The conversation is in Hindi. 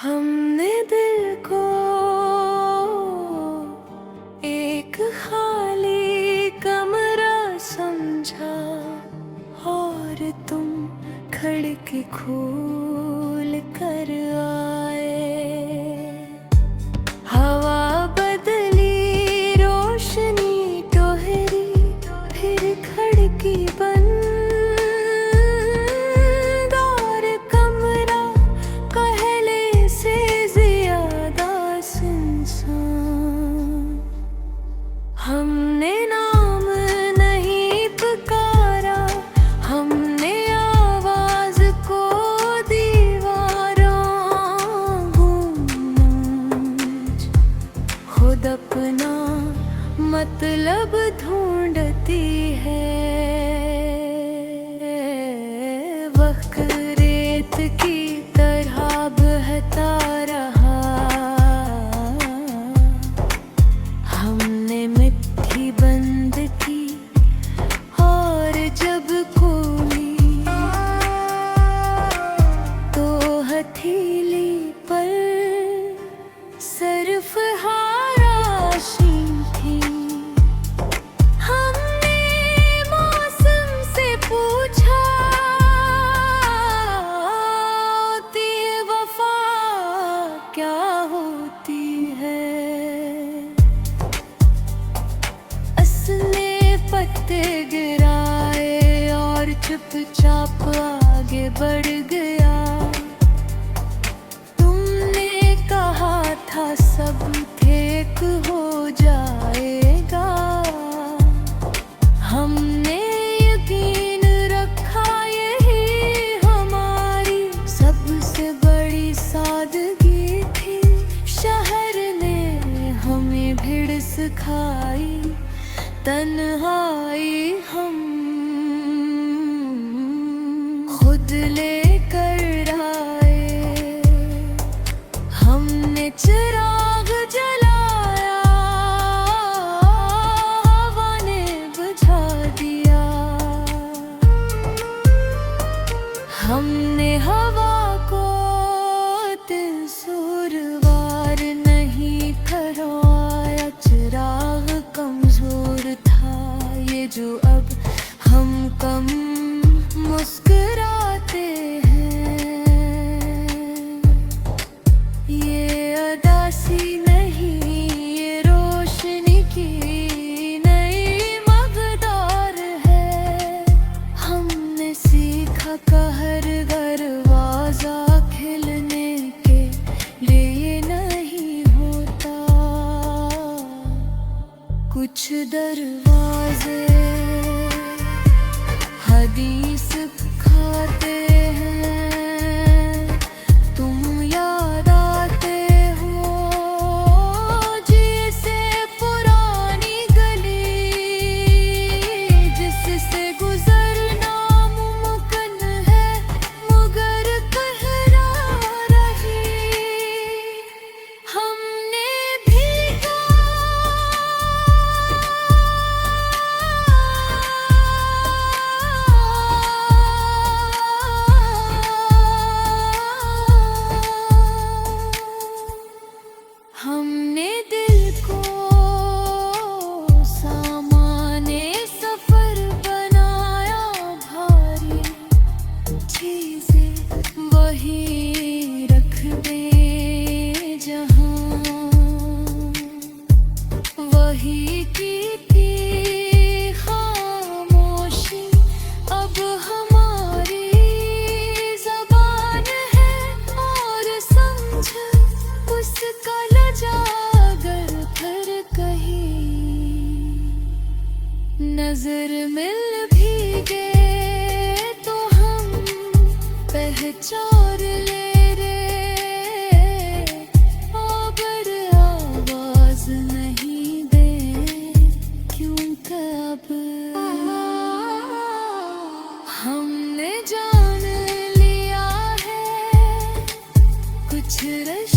हमने दिल को एक खाली कमरा समझा और तुम खिड़की खोल कर आए। हवा बदली, रोशनी टोहरी, फिर खिड़की बंद और कमरा पहले से ज्यादा सुनसान। हमने नाम नहीं पुकारा, हमने आवाज को दीवारों गूंज। खुद अपना मतलब ढूंढती है, वक्त रेत की तरह बहता रहा। हमने मिट्टी बंद की और जब खोली तो हथेली पर सिर्फ हाराशी थी। हमने मौसम से पूछा, होती वफा क्या होती है? असली पत्ते गिराए और चुपचाप आगे बढ़ गया। तुमने कहा था सब ठीक हो जाएगा, हमने यकीन रखा यही हमारी सबसे बड़ी सादगी थी। शहर ने हमें भिड़ सिखाई, तन्हाई हम खुद लेकर आए। हमने चिराग जलाया, हवा ने बुझा दिया। हमने हवा को तिलसुरवार नहीं ठहराया, चिराग कमजोर था ये जो अब हम कम मुस्कुराते हैं। ये अदासी नहीं, ये रोशनी की नई मकदार है। हमने सीखा कहर दरवाजा खिलने के लिए नहीं होता। कुछ दरवाजे हदीस खाते हैं, तुम याद आते हो जैसे पुरानी गली जिससे गुजरना मुमकिन है मगर कहरा रही। हमने भीगा हमने दिल को सामाने सफर बनाया भारी। चीजें वही रख दे जहां वही की थी खामोशी। अब हमारी ज़बान है और समझ उसका जागर फिर कहीं नजर मिल भी गए तो हम पहचान ले रे। अगर आवाज नहीं दे क्योंकि अब हमने जान लिया है कुछ रश